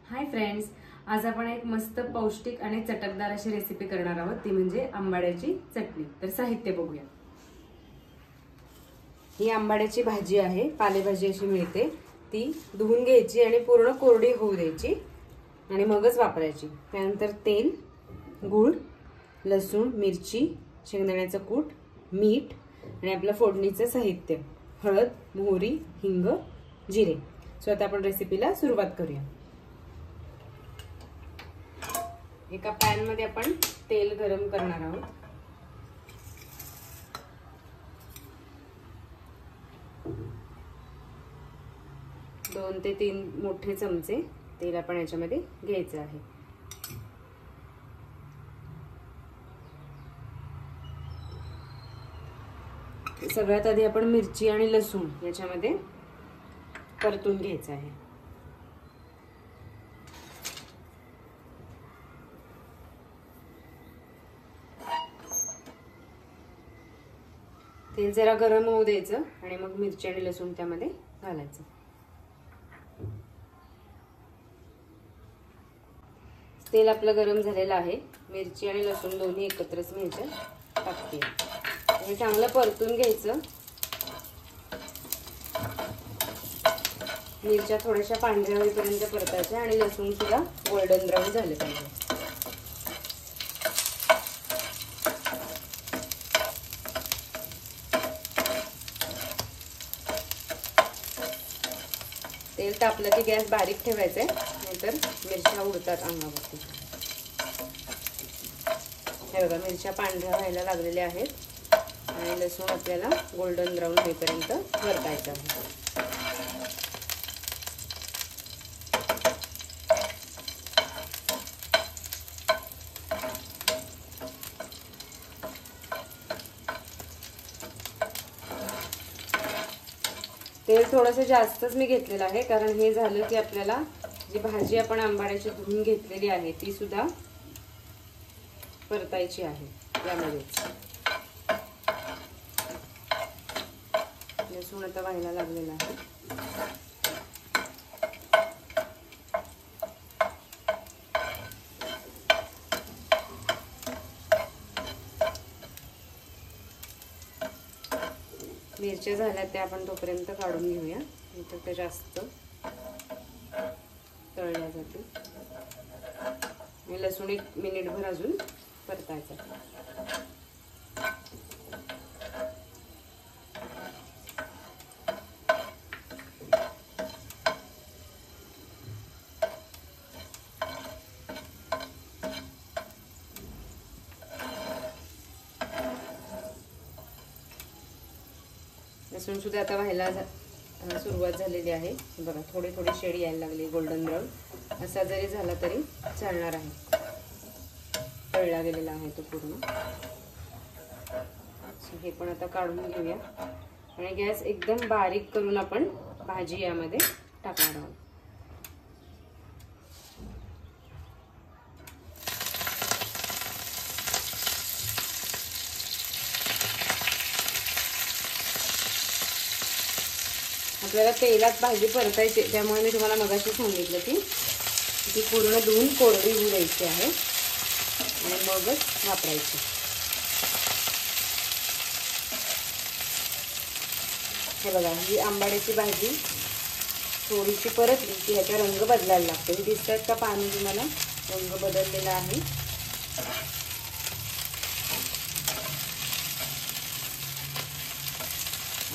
Hi friends, आज आपण एक मस्त पौष्टिक आणि चटकदार अशी रेसिपी करणार आहोत, ती म्हणजे आंबाड्याची चटणी। तर साहित्य बघूया। ही आंबाड्याची भाजी आहे, पालेभाजी अशी मिळते। ती धुवून घ्यायची आणि पूर्ण कोरडी होऊ द्यायची आणि मगच वापरायची। त्यानंतर तेल, गूळ, लसूण, मिरची, शेंगदाण्याचं कूट, मीठ आणि आपलं फोडणीचं साहित्य हळद, मोहरी, हिंग, जिरे। सो आता आपण रेसिपीला सुरुवात करूया। एका पॅन मध्ये आपण तेल गरम करणार आहोत। 2 ते 3 मोठे चमचे तेल आपण याच्यामध्ये घ्यायचं आहे। सगळ्यात आधी आपण मिरची आणि लसूण याच्यामध्ये परतून घ्यायचं आहे। तेल जरा गरम होऊ द्यायचं आणि मग मिरची आणि लसूण त्यामध्ये घालायचं। तेल आपलं गरम झालेलं आहे। मिरची आणि लसूण दोन्ही एकत्रच मी याच्यात टाकते। हे चांगलं परतून घ्यायचं। मिरच्या थोड्याशा पांढऱ्या होईपर्यंत परतायच्या आणि लसूण सुद्धा गोल्डन ब्राऊन झाले पाहिजे। तेल तापलं की गॅस बारीक ठेवायचा आहे, नाहीतर मिरच्या उडतात अंगावरती। हे बघा, मिरच्या पांढऱ्या व्हायला लागलेल्या आहेत आणि लसूण आपल्याला गोल्डन ब्राऊन होईपर्यंत परतायचं आहे। तेल थोडंसं जास्तच मी घेतलेलं आहे, कारण हे झालं की आपल्याला जी भाजी आपण आंबाड्याची धुवून घेतलेली आहे ती सुद्धा परतायची आहे यामध्ये। लसूण आता व्हायला लागलेला आहे। मिरच्या झाल्या त्या आपण तोपर्यंत काढून घेऊया, नाहीतर ते जास्त तळल्या जाते। लसूण 1 मिनिटभर अजून परतायचा। लसूण सुद्धा आता व्हायला सुरुवात झालेली आहे। बघा, थोडी थोडी शेड यायला लागली गोल्डन ब्राऊन। असा जरी झाला तरी चालणार आहे, तळला गेलेला आहे तो पूर्ण। हे पण आता काढून घेऊया आणि गॅस एकदम बारीक करून आपण भाजी यामध्ये टाकणार आहोत। आपल्याला तेलात भाजी परतायची, त्यामुळे मी तुम्हाला मगाशी सांगितलं की ती पूर्ण धुवून कोरडी होऊ द्यायची आहे आणि मगच वापरायची। हे बघा, ही आंबाड्याची भाजी थोडीशी परतली की ह्याचा रंग बदलायला लागतो। हे दिसतात का पाणी तुम्हाला? रंग बदललेला आहे।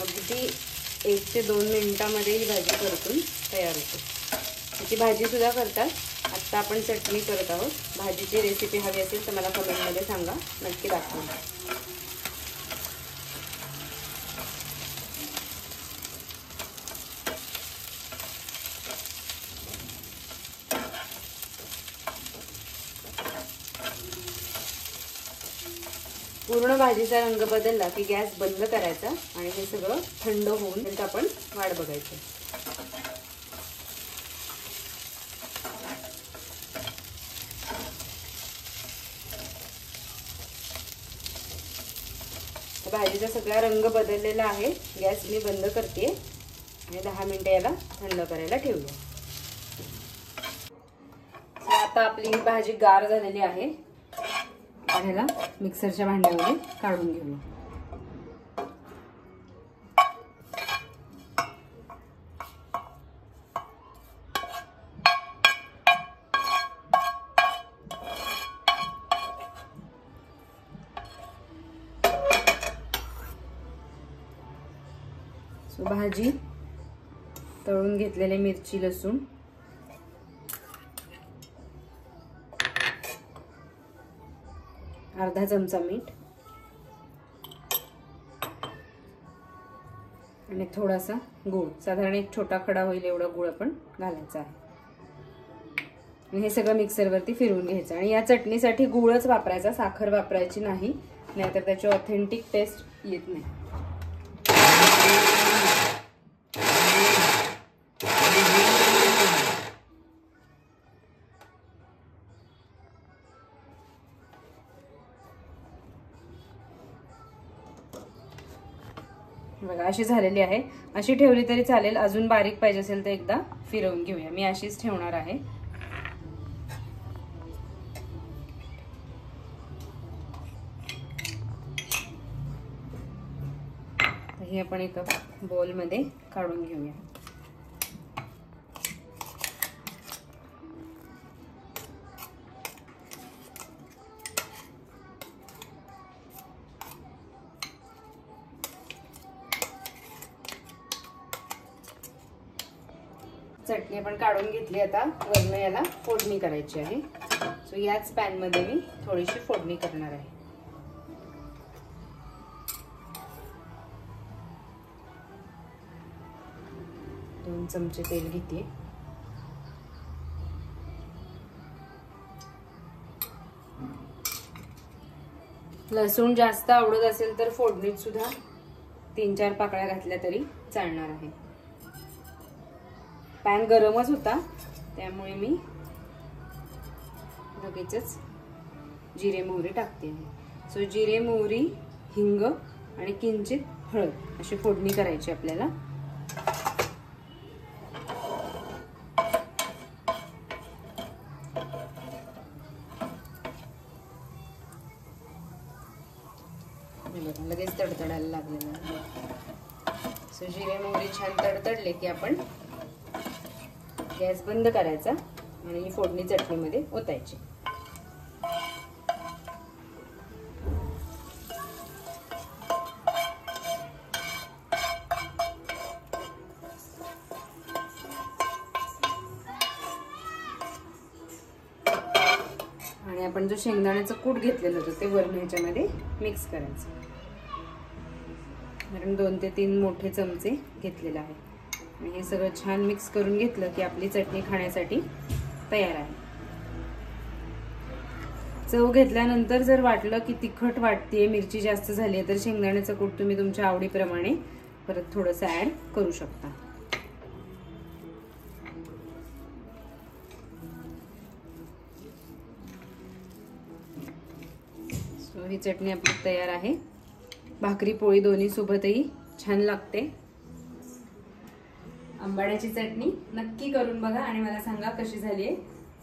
अगदी 1 ते 2 मिनिटांमध्ये ही भाजी परतून तयार होते। त्याची भाजी सुद्धा करतात। आता आपण चटणी करत आहोत। भाजीची रेसिपी हवी असेल तर मला कमेंटमध्ये सांगा, नक्की दाखवा। पूर्ण भाजीचा रंग बदलला की गॅस बंद करायचा आणि हे सगळं थंड होऊन नंतर आपण वाट बघायची। भाजीचा सगळा रंग बदललेला आहे। गॅस मी बंद करते आणि 10 मिनिटे याला थंड करायला ठेवूया। आता आपली भाजी गार झालेली आहे. आपण ह्याला मिक्सरच्या भांड्यामध्ये काढून घेऊया. भाजी, तळून घेतलेले मिरची, लसूण, अर्धा चमचा मीठ आणि थोडासा गूळ, साधारण एक छोटा खडा होईल एवढा गूळ आपण घालायचा आहे. आणि हे सगळं मिक्सरवरती फिरवून घ्यायचं. आणि या चटणीसाठी गूळच वापरायचा, साखर वापरायची नाही, नाहीतर त्याची ऑथेंटिक टेस्ट येत नाही. बघा अशी झालेली आहे. अशी ठेवली तरी चालेल, अजून बारीक पाहिजे असेल तर एकदा फिरवून घेऊया. मी अशीच ठेवणार आहे. हे आपण एका बोल मध्ये काढून घेऊया. चटणी आपण काढून घेतली. आता वरून याला फोडणी करायची आहे. सो याच पॅन मध्ये मी थोडीशी फोडणी करणार आहे. दोन चमचे तेल घेते. लसूण जास्त आवडत असेल तर फोडणीत सुद्धा 3-4 पाकळ्या घातल्या तरी चालणार आहे. पॅन गरमच होता त्यामुळे मी लगेचच जिरे मोहरी टाकते आहे. सो जिरे मोहरी, हिंग आणि किंचित हळद अशी फोडणी करायची आपल्याला. लगेच तडतडायला लागलेलं आहे. सो जिरे मोहरी छान तडतडले की आपण गॅस बंद करायचा आणि ही फोडणी चटणीमध्ये ओतायची. आणि आपण जो शेंगदाण्याचं कूट घेतलेलं होतं ते वरून ह्याच्यामध्ये मिक्स करायचं. कारण 2 ते 3 मोठे चमचे घेतलेले आहे. आणि हे सगळं छान मिक्स करून घेतलं की आपली चटणी खाण्यासाठी तयार आहे. चव घेतल्यानंतर जर वाटलं की तिखट वाटतेय, मिरची जास्त झाली आहे, तर शेंगदाण्याचं कूट तुम्ही तुमच्या आवडीप्रमाणे परत थोडंसं ऍड करू शकता. सो ही चटणी आपली तयार आहे. भाकरी पोळी दोन्ही सोबतही छान लागते. आंबाड्याची चटणी नक्की करून बघा आणि मला सांगा कशी झाली आहे.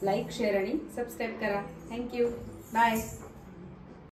लाईक, शेअर आणि सबस्क्राईब करा. थँक्यू. बाय.